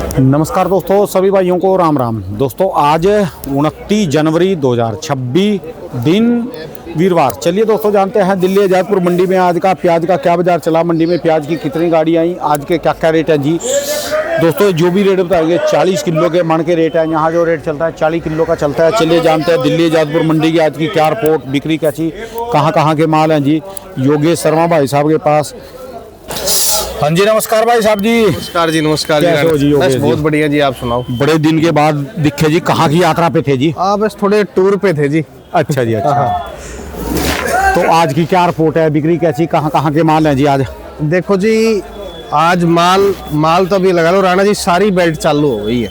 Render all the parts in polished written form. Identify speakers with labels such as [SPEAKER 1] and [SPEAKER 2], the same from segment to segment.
[SPEAKER 1] नमस्कार दोस्तों, सभी भाइयों को राम राम। दोस्तों आज 29 जनवरी 2026 दिन वीरवार। चलिए दोस्तों जानते हैं दिल्ली अजायपुर मंडी में आज का प्याज का क्या बाजार चला, मंडी में प्याज की कितनी गाड़ी आई, आज के क्या क्या रेट हैं जी। दोस्तों जो भी रेट बताएंगे 40 किलो के मन के रेट हैं। यहाँ जो रेट चलता है 40 किलो का चलता है। चलिए जानते हैं दिल्ली अजायपुर मंडी की आज की क्या रिपोर्ट, बिक्री कैसी, कहाँ के माल हैं जी। योगेश शर्मा भाई साहब के पास। हाँ जी, नमस्कार भाई साहब जी।
[SPEAKER 2] नमस्कार जी। नमस्कार
[SPEAKER 1] जी।
[SPEAKER 2] बस बहुत बढ़िया जी, आप सुनाओ।
[SPEAKER 1] बड़े दिन के बाद दिखे जी, कहाँ की यात्रा पे थे जी?
[SPEAKER 2] बस थोड़े टूर पे थे जी।
[SPEAKER 1] अच्छा जी, अच्छा। तो आज की क्या रिपोर्ट है, बिक्री कैसी, कहाँ के माल हैं जी आज?
[SPEAKER 2] देखो जी, आज माल तो अभी लगा लो राणा जी, सारी बेल्ट चालू हो गई है।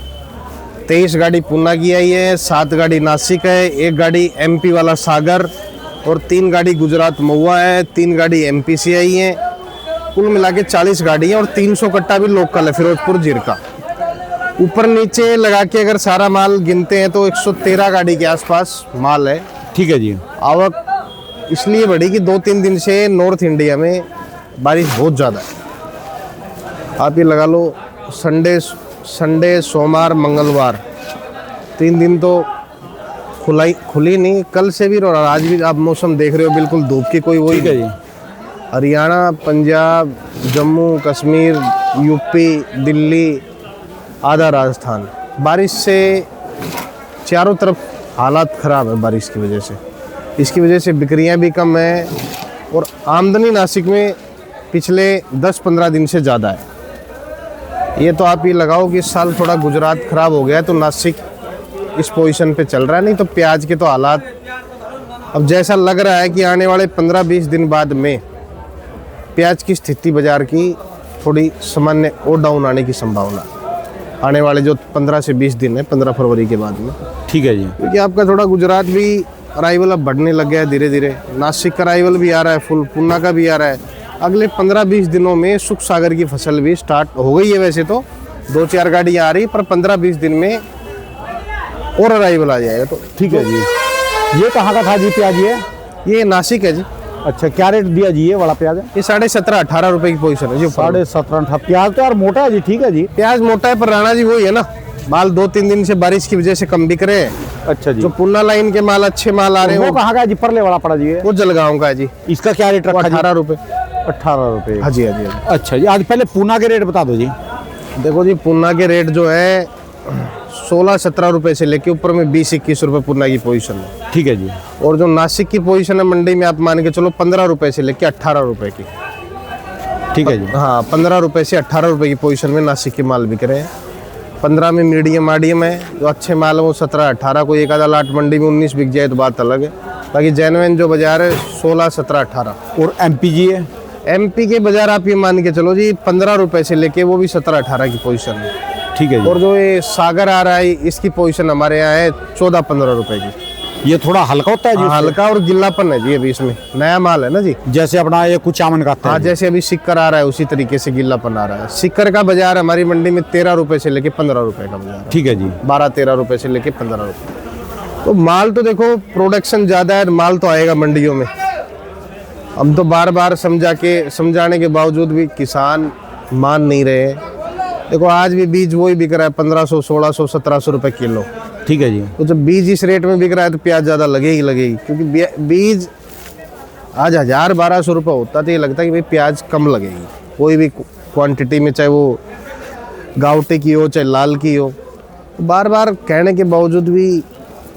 [SPEAKER 2] 23 गाड़ी पूना की आई है, 7 गाड़ी नासिक है, 1 गाड़ी एमपी वाला सागर और 3 गाड़ी गुजरात महुआ है, 3 गाड़ी एमपी से आई है। कुल मिला के 40 गाड़ी है और 300 कट्टा भी लोकल है फिरोजपुर जीरका। ऊपर नीचे लगा के अगर सारा माल गिनते हैं तो 113 गाड़ी के आसपास माल है।
[SPEAKER 1] ठीक है जी।
[SPEAKER 2] आवक इसलिए बढ़ी कि 2-3 दिन से नॉर्थ इंडिया में बारिश बहुत ज़्यादा है। आप ये लगा लो संडे सोमवार मंगलवार 3 दिन तो खुली नहीं, कल से भी और आज भी आप मौसम देख रहे हो, बिल्कुल धूप की कोई वही
[SPEAKER 1] है जी।
[SPEAKER 2] हरियाणा, पंजाब, जम्मू कश्मीर, यूपी, दिल्ली, आधा राजस्थान, बारिश से चारों तरफ हालात ख़राब है बारिश की वजह से। इसकी वजह से बिक्रियां भी कम है और आमदनी नासिक में पिछले 10-15 दिन से ज़्यादा है। ये तो आप ये लगाओ कि इस साल थोड़ा गुजरात ख़राब हो गया है तो नासिक इस पोजीशन पे चल रहा है। नहीं तो प्याज के तो हालात अब जैसा लग रहा है कि आने वाले 15-20 दिन बाद में प्याज की स्थिति बाजार की थोड़ी सामान्य और डाउन आने की संभावना आने वाले जो 15 से 20 दिन है, 15 फरवरी के बाद में।
[SPEAKER 1] ठीक है जी।
[SPEAKER 2] क्योंकि आपका थोड़ा गुजरात भी अराइवल अब बढ़ने लग गया है धीरे धीरे। नासिक का अराइवल भी आ रहा है फुल, पूना का भी आ रहा है। अगले 15-20 दिनों में सुख सागर की फसल भी स्टार्ट हो गई है। वैसे तो 2-4 गाड़ियाँ आ रही, पर 15-20 दिन में और अराइवल आ जाएगा। तो
[SPEAKER 1] ठीक है जी। ये कहाँ का था जी प्याज?
[SPEAKER 2] ये नासिक है जी।
[SPEAKER 1] अच्छा, क्या रेट दिया जी ये वाला प्याज?
[SPEAKER 2] ये 17.5-18 रुपए की पोजीशन है जी।
[SPEAKER 1] 17.5 प्याज तो यार मोटा है जी। ठीक है जी,
[SPEAKER 2] प्याज मोटा है, पर राणा जी वही है ना, माल 2-3 दिन से बारिश की वजह से कम बिक रहे हैं।
[SPEAKER 1] अच्छा जी।
[SPEAKER 2] जो पूना लाइन के माल अच्छे माल आ रहे हैं
[SPEAKER 1] वो कहाँ का है जी? परले वाला पड़ा जी?
[SPEAKER 2] वो जलगांव का है जी।
[SPEAKER 1] इसका क्या रेट रखा?
[SPEAKER 2] 18 रुपए।
[SPEAKER 1] 18 रुपए।
[SPEAKER 2] हाँ जी, हाँ जी।
[SPEAKER 1] अच्छा जी। आज पहले पूना के रेट बता दो जी।
[SPEAKER 2] देखो जी, पूना के रेट जो है 16-17 रुपए से लेके ऊपर में 20-21 रुपए पूना की पोजीशन है।
[SPEAKER 1] ठीक है जी।
[SPEAKER 2] और जो नासिक की पोजीशन है मंडी में, आप मान के चलो 15 रुपए से लेके 18 रुपए की।
[SPEAKER 1] ठीक है जी।
[SPEAKER 2] हाँ, 15 रुपए से 18 रुपए की पोजीशन में नासिक के माल बिक रहे हैं। 15 में मीडियम है, जो अच्छे माल है वो 17-18 को, एक आधा लाट मंडी में 19 बिक जाए तो बात अलग है। बाकी जेन्युइन जो बाजार है 16-17-18।
[SPEAKER 1] और एमपी जी है?
[SPEAKER 2] एमपी के बाजार आप ये मान के चलो जी 15 रुपए से लेके वो भी 17-18 की पोजीशन है।
[SPEAKER 1] ठीक है जी।
[SPEAKER 2] और जो ये सागर आ रहा है इसकी पोजीशन हमारे यहाँ है 14-15 रुपए की।
[SPEAKER 1] ये थोड़ा हल्का होता है जी?
[SPEAKER 2] हल्का और गिल्लापन है जी, अभी इसमें नया माल है ना जी।
[SPEAKER 1] जैसे अपना ये कुछ चामन का?
[SPEAKER 2] हाँ, जैसे अभी सिक्कर आ रहा है उसी तरीके से गिल्लापन आ रहा है। सिक्कर का बाजार हमारी मंडी में 13 रुपए से लेके 15 रुपए का बाजार है।
[SPEAKER 1] ठीक है जी।
[SPEAKER 2] 12-13 रुपए से लेके 15 रुपए। तो माल तो देखो प्रोडक्शन ज्यादा है, माल तो आएगा मंडियों में। हम तो बार समझाने के बावजूद भी किसान मान नहीं रहे। देखो आज भी बीज वही बिक रहा है 1500, 1600, 1700 रुपए किलो।
[SPEAKER 1] ठीक है जी।
[SPEAKER 2] तो जब बीज इस रेट में बिक रहा है तो प्याज ज़्यादा लगेगी, क्योंकि बीज आज 1000-1200 रुपये होता तो ये लगता है कि भाई प्याज कम लगेगी कोई भी क्वांटिटी में, चाहे वो गावटे की हो चाहे लाल की हो। बार कहने के बावजूद भी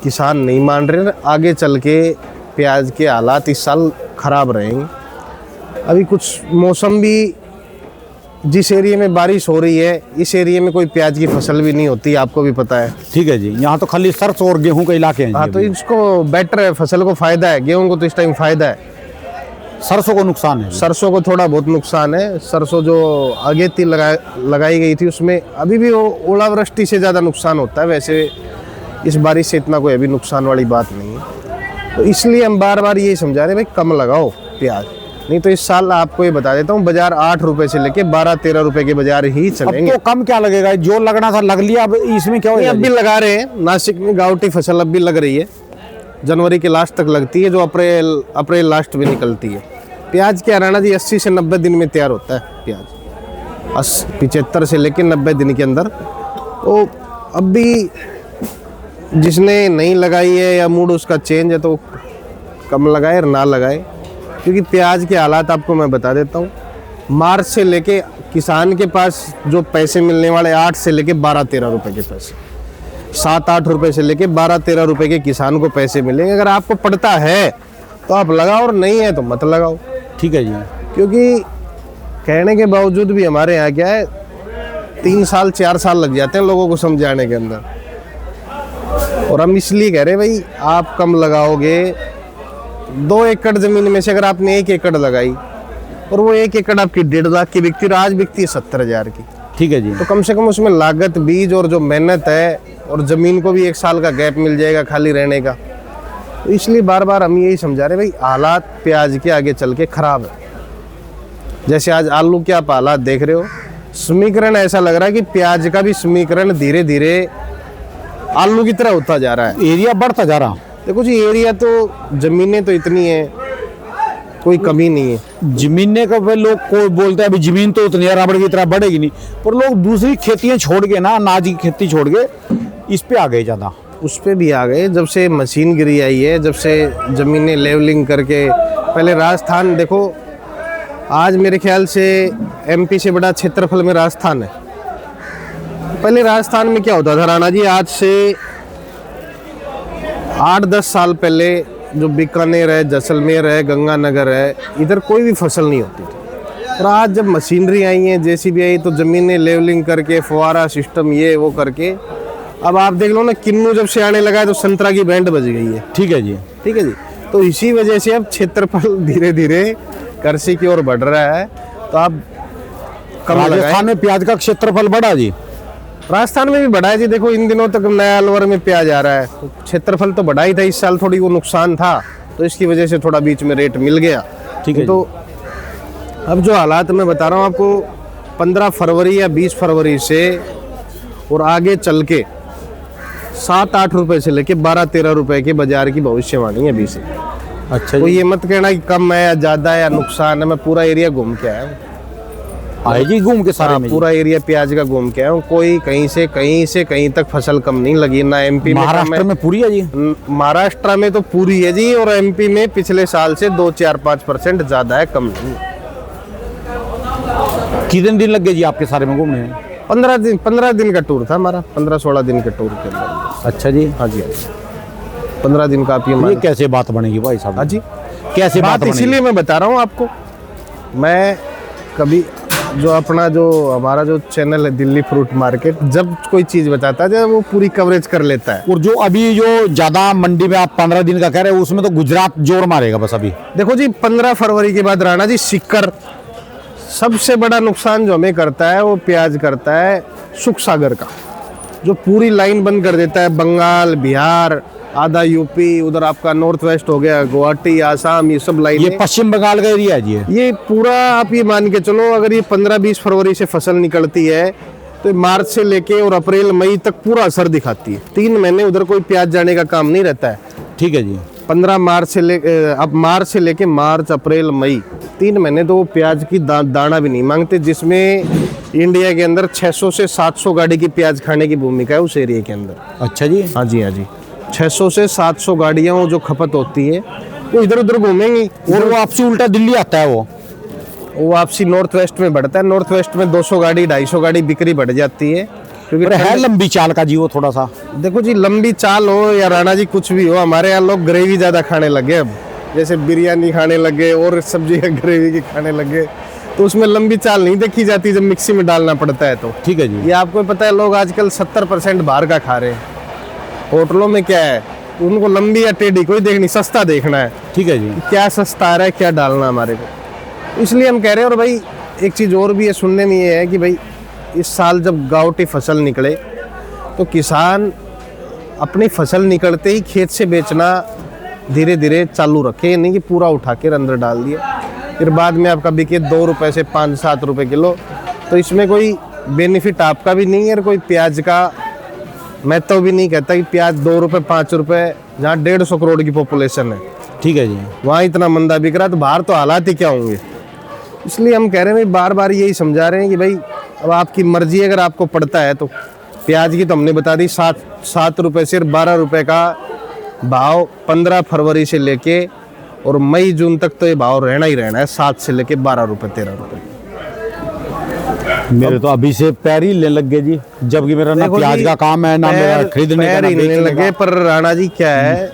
[SPEAKER 2] किसान नहीं मान रहे। आगे चल के प्याज के हालात इस साल ख़राब रहेंगे। अभी कुछ मौसम भी, जिस एरिया में बारिश हो रही है इस एरिया में कोई प्याज की फसल भी नहीं होती, आपको भी पता है।
[SPEAKER 1] ठीक है जी। यहाँ तो खाली सरसों और गेहूं के इलाके हैं।
[SPEAKER 2] हाँ, तो इसको बेटर है, फसल को फायदा है। गेहूं को तो इस टाइम फायदा है,
[SPEAKER 1] सरसों को नुकसान है।
[SPEAKER 2] सरसों को थोड़ा बहुत नुकसान है। सरसों जो अगेती लगाई गई थी उसमें अभी भी ओलावृष्टि से ज़्यादा नुकसान होता है। वैसे इस बारिश से इतना कोई अभी नुकसान वाली बात नहीं है। तो इसलिए हम बार यही समझा रहे हैं भाई कम लगाओ प्याज। नहीं तो इस साल आपको ये बता देता हूँ, बाजार 8 रुपए से लेके 12-13 रुपए के बाजार ही चलेंगे।
[SPEAKER 1] अब तो कम क्या लगेगा, जो लगना था लग लिया। अब इसमें क्या होगा?
[SPEAKER 2] अब भी लगा रहे हैं नासिक में, गावटी फसल अब भी लग रही है। जनवरी के लास्ट तक लगती है, जो अप्रैल लास्ट में निकलती है। प्याज क्या राणा जी 80 से 90 दिन में तैयार होता है प्याज। 75 से लेकर 90 दिन के अंदर तो अब भी जिसने नहीं लगाई है या मूड उसका चेंज है तो कम लगाए और ना लगाए, क्योंकि प्याज के हालात आपको मैं बता देता हूँ। मार्च से लेके किसान के पास जो पैसे मिलने वाले 8 से लेके 12-13 रुपए के पैसे, 7-8 रुपए से लेके 12-13 रुपए के किसान को पैसे मिलेंगे। अगर आपको पड़ता है तो आप लगाओ और नहीं है तो मत लगाओ।
[SPEAKER 1] ठीक है जी।
[SPEAKER 2] क्योंकि कहने के बावजूद भी हमारे यहाँ क्या है 3 साल 4 साल लग जाते हैं लोगों को समझाने के अंदर, और हम इसलिए कह रहे हैं भाई आप कम लगाओगे। 2 एकड़ ज़मीन में से अगर आपने 1 एकड़ लगाई और वो 1 एकड़ आपकी 1.5 लाख की बिकती और आज बिकती है 70,000 की,
[SPEAKER 1] ठीक है जी।
[SPEAKER 2] तो कम से कम उसमें लागत, बीज और जो मेहनत है और ज़मीन को भी 1 साल का गैप मिल जाएगा खाली रहने का। तो इसलिए बार बार हम यही समझा रहे हैं भाई हालात प्याज के आगे चल के ख़राब है। जैसे आज आलू के आप हालात देख रहे हो, समीकरण ऐसा लग रहा है कि प्याज का भी समीकरण धीरे धीरे आलू की तरह होता जा रहा है,
[SPEAKER 1] एरिया बढ़ता जा रहा।
[SPEAKER 2] देखो जी एरिया तो ज़मीनें तो इतनी है, कोई कमी नहीं है।
[SPEAKER 1] जमीने का लोग को बोलते हैं अभी जमीन तो उतनी है रबड़ की तरह बढ़ेगी नहीं, पर लोग दूसरी खेतियां छोड़ के ना, अनाज की खेती छोड़ के इस पे आ गए ज़्यादा।
[SPEAKER 2] उस पे भी आ गए जब से मशीन गिरी आई है, जब से ज़मीनें लेवलिंग करके। पहले राजस्थान देखो, आज मेरे ख्याल से एमपी से बड़ा क्षेत्रफल में राजस्थान है। पहले राजस्थान में क्या होता था राणा जी, आज से 8-10 साल पहले जो बीकानेर है, जैसलमेर है, गंगानगर है, इधर कोई भी फसल नहीं होती थी। और आज जब मशीनरी आई है, जेसीबी आई, तो ज़मीनें लेवलिंग करके फुहारा सिस्टम ये वो करके अब आप देख लो ना, किन्नू जब से आने लगा है तो संतरा की बैंड बज गई है।
[SPEAKER 1] ठीक है जी।
[SPEAKER 2] ठीक है जी। तो इसी वजह से अब क्षेत्रफल धीरे धीरे कृषि की ओर बढ़ रहा है। तो आप कम लगाएं।
[SPEAKER 1] राजस्थान में प्याज का क्षेत्रफल बढ़ा जी।
[SPEAKER 2] राजस्थान में भी बढ़ा है जी। देखो इन दिनों तक नया अलवर में प्याज आ रहा है, तो क्षेत्रफल तो बढ़ा ही था। इस साल थोड़ी वो नुकसान था, तो इसकी वजह से थोड़ा बीच में रेट मिल गया।
[SPEAKER 1] ठीक है।
[SPEAKER 2] तो अब जो हालात मैं बता रहा हूँ आपको, 15 फरवरी या 20 फरवरी से और आगे चल के 7-8 रुपए से लेके 12-13 रुपए के बाजार की भविष्यवाणी है अभी से।
[SPEAKER 1] अच्छा
[SPEAKER 2] तो
[SPEAKER 1] जी।
[SPEAKER 2] ये मत कहना कि कम है या ज़्यादा है या नुकसान है। मैं पूरा एरिया घूम के आया हूँ।
[SPEAKER 1] आए जी घूम के सारे में जी।
[SPEAKER 2] पूरा एरिया प्याज का घूम के आया हूँ। कोई कहीं से कहीं तक फसल कम नहीं लगी। ना एमपी में,
[SPEAKER 1] महाराष्ट्र में पूरी है जी।
[SPEAKER 2] महाराष्ट्र में तो पूरी है जी, और एमपी में पिछले साल से 2-4-5% ज़्यादा है, कम नहीं।
[SPEAKER 1] कितने दिन लग गए जी आपके सारे में घूमने में?
[SPEAKER 2] 15 दिन का टूर था हमारा, 15-16 दिन के टूर के अंदर।
[SPEAKER 1] अच्छा जी।
[SPEAKER 2] हाँ जी, हाँ जी। 15 दिन का आप ये
[SPEAKER 1] कैसे बात बनेगी भाई साहब?
[SPEAKER 2] हाँ जी,
[SPEAKER 1] कैसे बात बनेगी?
[SPEAKER 2] इसीलिए मैं बता रहा हूँ आपको। मैं कभी जो हमारा जो चैनल है दिल्ली फ्रूट मार्केट, जब कोई चीज़ बताता है जब वो पूरी कवरेज कर लेता है।
[SPEAKER 1] और जो अभी जो ज़्यादा मंडी में आप 15 दिन का कह रहे हो, उसमें तो गुजरात जोर मारेगा बस अभी।
[SPEAKER 2] देखो जी 15 फरवरी के बाद राणा जी सिक्कर सबसे बड़ा नुकसान जो हमें करता है वो प्याज करता है सुख सागर का, जो पूरी लाइन बंद कर देता है। बंगाल, बिहार, आधा यूपी, उधर आपका नॉर्थ वेस्ट हो गया, गुवाहाटी, आसाम, ये सब लाइन।
[SPEAKER 1] ये पश्चिम बंगाल का एरिया है जी।
[SPEAKER 2] ये पूरा आप ये मान के चलो, अगर ये 15-20 फरवरी से फसल निकलती है तो मार्च से लेके और अप्रैल मई तक पूरा असर दिखाती है। 3 महीने उधर कोई प्याज जाने का काम नहीं रहता है।
[SPEAKER 1] ठीक है जी।
[SPEAKER 2] 15 मार्च से अब मार्च से लेके मार्च, अप्रैल, मई, 3 महीने तो वो प्याज की दाना भी नहीं मांगते, जिसमें इंडिया के अंदर 600 से 700 गाड़ी की प्याज खाने की भूमिका है उस एरिया के अंदर।
[SPEAKER 1] अच्छा जी।
[SPEAKER 2] हाँ जी, हाँ जी। 600 से 700 गाड़ियाँ जो खपत होती है वो इधर उधर घूमेंगी,
[SPEAKER 1] और वो आपसे उल्टा दिल्ली आता है।
[SPEAKER 2] वो वापसी नॉर्थ वेस्ट में बढ़ता है। नॉर्थ वेस्ट में 200 गाड़ी 250 गाड़ी बिक्री बढ़ जाती है, क्योंकि
[SPEAKER 1] है लंबी चाल का जी वो थोड़ा सा।
[SPEAKER 2] देखो जी लंबी चाल हो या राणा जी कुछ भी हो, हमारे यहाँ लोग ग्रेवी ज़्यादा खाने लगे अब, जैसे बिरयानी खाने लगे और सब्जी ग्रेवी की खाने लगे, तो उसमें लंबी चाल नहीं देखी जाती जब मिक्सी में डालना पड़ता है तो।
[SPEAKER 1] ठीक है जी।
[SPEAKER 2] ये आपको पता है लोग आजकल 70% बाहर का खा रहे हैं। होटलों में क्या है, उनको लंबी या टेढ़ी कोई देखनी, सस्ता देखना है।
[SPEAKER 1] ठीक है जी।
[SPEAKER 2] क्या सस्ता आ रहा है, क्या डालना हमारे को, इसलिए हम कह रहे हैं। और भाई एक चीज़ और भी है सुनने में, ये है कि भाई इस साल जब गावटी फसल निकले तो किसान अपनी फसल निकलते ही खेत से बेचना धीरे धीरे चालू रखे, नहीं कि पूरा उठा के अंदर डाल दिया फिर बाद में आपका बिके 2 रुपए से 5-7 रुपए किलो। तो इसमें कोई बेनिफिट आपका भी नहीं है और कोई प्याज का, मैं तो भी नहीं कहता कि प्याज 2 रुपए 5 रुपए, जहाँ 150 करोड़ की पॉपुलेशन है,
[SPEAKER 1] ठीक है जी,
[SPEAKER 2] वहाँ इतना मंदा बिक रहा, तो बाहर तो हालात ही क्या होंगे। इसलिए हम कह रहे हैं भाई, बार बार यही समझा रहे हैं कि भाई अब आपकी मर्जी, अगर आपको पड़ता है तो प्याज की तो हमने बता दी 7 रुपए से 12 रुपए का भाव 15 फरवरी से लेके और मई जून तक तो ये भाव रहना ही रहना है, 7 से लेके 12 रुपए 13 रुपए।
[SPEAKER 1] मेरे तो अभी से पैर ही लेने लग गए जी, जबकि मेरा ना
[SPEAKER 2] देखो
[SPEAKER 1] प्याज
[SPEAKER 2] जी,
[SPEAKER 1] का काम है ना मेरा खरीदने का
[SPEAKER 2] पैर
[SPEAKER 1] ना
[SPEAKER 2] ही
[SPEAKER 1] बेचने
[SPEAKER 2] लेने लगे।
[SPEAKER 1] का।
[SPEAKER 2] पर राणा जी क्या है,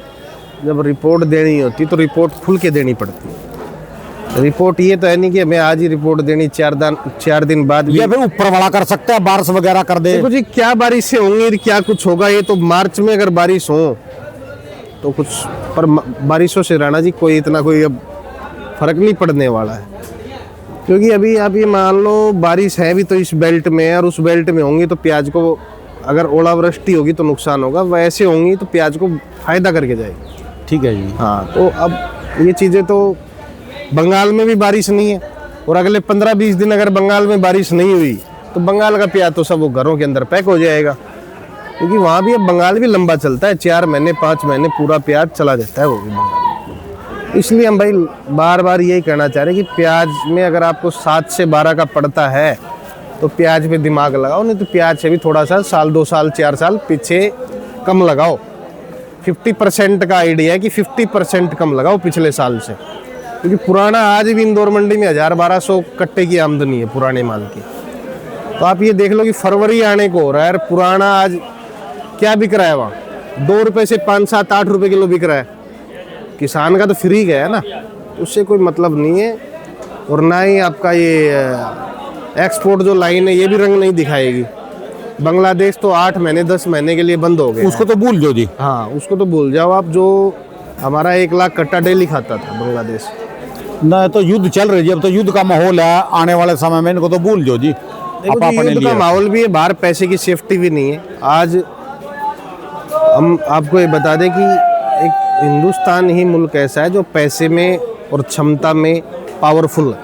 [SPEAKER 2] जब रिपोर्ट देनी होती तो रिपोर्ट खुल के देनी पड़ती है। रिपोर्ट ये तो है नहीं कि हमें आज ही रिपोर्ट देनी, 4 दिन बाद भी।
[SPEAKER 1] ये फिर ऊपर वाला कर सकता है, बारिश वगैरह कर दे।
[SPEAKER 2] देखो जी क्या बारिश से होंगी, क्या कुछ होगा, ये तो मार्च में अगर बारिश हो तो कुछ, पर बारिशों से राणा जी कोई इतना कोई अब फर्क नहीं पड़ने वाला है। क्योंकि अभी आप ये मान लो बारिश है भी तो इस बेल्ट में, और उस बेल्ट में होंगी तो प्याज को अगर ओलावृष्टि होगी तो नुकसान होगा, वैसे होंगी तो प्याज को फायदा करके जाएगी।
[SPEAKER 1] ठीक है जी।
[SPEAKER 2] हाँ, तो अब ये चीज़ें तो, बंगाल में भी बारिश नहीं है और अगले 15-20 दिन अगर बंगाल में बारिश नहीं हुई तो बंगाल का प्याज तो सब वो घरों के अंदर पैक हो जाएगा। क्योंकि वहाँ भी अब बंगाल भी लंबा चलता है, 4 महीने 5 महीने पूरा प्याज चला जाता है वो भी बंगाल। इसलिए हम भाई बार बार यही कहना चाह रहे हैं कि प्याज में अगर आपको 7 से 12 का पड़ता है तो प्याज पे दिमाग लगाओ, नहीं तो प्याज से भी थोड़ा सा 1 साल 2 साल 4 साल पीछे कम लगाओ। 50% का आइडिया है कि 50% कम लगाओ पिछले साल से। क्योंकि पुराना आज भी इंदौर मंडी में 1000-1200 कट्टे की आमदनी है पुराने माल की। तो आप ये देख लो कि फरवरी आने को हो रहा है, पुराना आज क्या बिक रहा है वहाँ, 2 रुपये से 5, 7, 8 रुपये किलो बिक रहा है। किसान का तो फ्री गया है ना, उससे कोई मतलब नहीं है। और ना ही आपका ये एक्सपोर्ट जो लाइन है ये भी रंग नहीं दिखाएगी। बांग्लादेश तो 8 महीने 10 महीने के लिए बंद हो गए।
[SPEAKER 1] उसको तो भूल जाओ जी।
[SPEAKER 2] हाँ, उसको तो भूल जाओ आप। जो हमारा 1 लाख कट्टा डेली खाता था बांग्लादेश।
[SPEAKER 1] ना तो युद्ध चल रही है, अब तो युद्ध का माहौल है, आने वाले समय में इनको तो भूल जाओ जी।
[SPEAKER 2] देखो जी, युद्ध का माहौल भी है, बाहर पैसे की सेफ्टी भी नहीं है। आज हम आपको ये बता दें कि एक हिंदुस्तान ही मुल्क ऐसा है जो पैसे में और क्षमता में पावरफुल है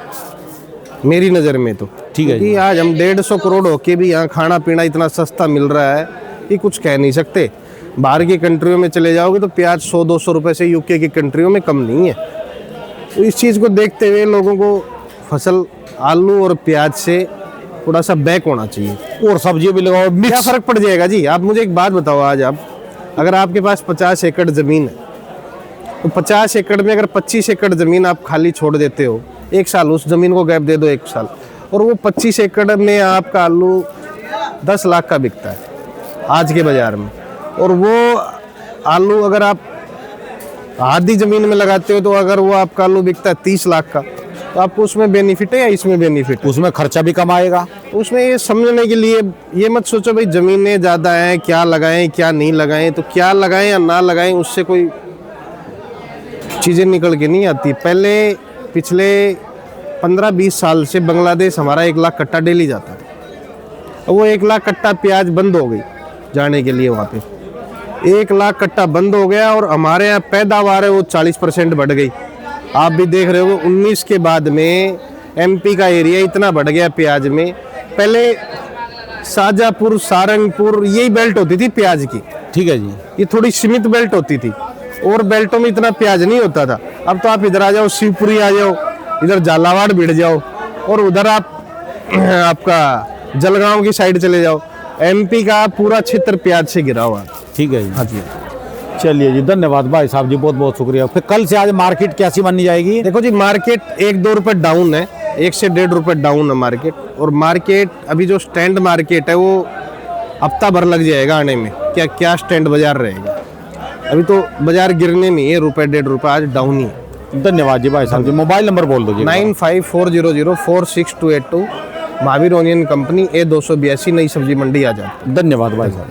[SPEAKER 2] मेरी नज़र में तो।
[SPEAKER 1] ठीक है जी।
[SPEAKER 2] क्योंकि आज हम 150 करोड़ होके भी यहाँ खाना पीना इतना सस्ता मिल रहा है कि कुछ कह नहीं सकते। बाहर की कंट्रियों में चले जाओगे तो प्याज 100-200 रुपये से यूके की कंट्रियों में कम नहीं है। तो इस चीज़ को देखते हुए लोगों को फसल आलू और प्याज से थोड़ा सा बैक होना चाहिए।
[SPEAKER 1] और सब्जी भी लगाओ,
[SPEAKER 2] क्या
[SPEAKER 1] मिक्स।
[SPEAKER 2] फ़र्क पड़ जाएगा जी? आप मुझे एक बात बताओ, आज आप अगर आपके पास 50 एकड़ ज़मीन है तो 50 एकड़ में अगर 25 एकड़ ज़मीन आप खाली छोड़ देते हो, 1 साल उस ज़मीन को गैप दे दो 1 साल, और वो 25 एकड़ में आपका आलू 10 लाख का बिकता है आज के बाज़ार में, और वो आलू अगर आप आधी ज़मीन में लगाते हो तो अगर वो आपका आलू बिकता है 30 लाख का, तो आपको उसमें बेनिफिट है या इसमें बेनिफिट है?
[SPEAKER 1] उसमें खर्चा भी कम आएगा।
[SPEAKER 2] तो उसमें ये समझने के लिए ये मत सोचो भाई ज़मीनें ज़्यादा हैं, क्या लगाएं क्या नहीं लगाएं। तो क्या लगाएं या ना लगाएं उससे कोई चीज़ें निकल के नहीं आती। पहले पिछले 15-20 साल से बांग्लादेश हमारा 1 लाख कट्टा डेली जाता था। वो 1 लाख कट्टा प्याज बंद हो गई जाने के लिए, वहाँ पे 1 लाख कट्टा बंद हो गया और हमारे यहाँ पैदावार है वो 40% बढ़ गई। आप भी देख रहे हो 19 के बाद में एमपी का एरिया इतना बढ़ गया प्याज में। पहले शाजापुर सारंगपुर यही बेल्ट होती थी प्याज की।
[SPEAKER 1] ठीक है जी।
[SPEAKER 2] ये थोड़ी सीमित बेल्ट होती थी और बेल्टों में इतना प्याज नहीं होता था। अब तो आप इधर आ जाओ, शिवपुरी आ जाओ, इधर झालावाड़ भिड़ जाओ, और उधर आप आपका जलगांव की साइड चले जाओ, एमपी का पूरा क्षेत्र प्याज से घिरा हुआ।
[SPEAKER 1] ठीक है जी।
[SPEAKER 2] हाँ जी।
[SPEAKER 1] चलिए जी, धन्यवाद भाई साहब जी, बहुत बहुत शुक्रिया। फिर कल से आज मार्केट कैसी बननी जाएगी?
[SPEAKER 2] देखो जी, मार्केट 1-2 रुपये डाउन है, 1 से 1.5 रुपये डाउन है मार्केट। और मार्केट अभी जो स्टैंड मार्केट है वो हफ्ता भर लग जाएगा आने में। क्या स्टैंड बाजार रहेगा, अभी तो बाजार गिरने में है, 1-1.5 रुपये आज डाउन ही है।
[SPEAKER 1] धन्यवाद जी भाई साहब जी। मोबाइल नंबर बोल दो जी।
[SPEAKER 2] 9540046282, महावीर ओनियन कंपनी, A282, नई सब्जी मंडी आ जाती।
[SPEAKER 1] धन्यवाद भाई साहब।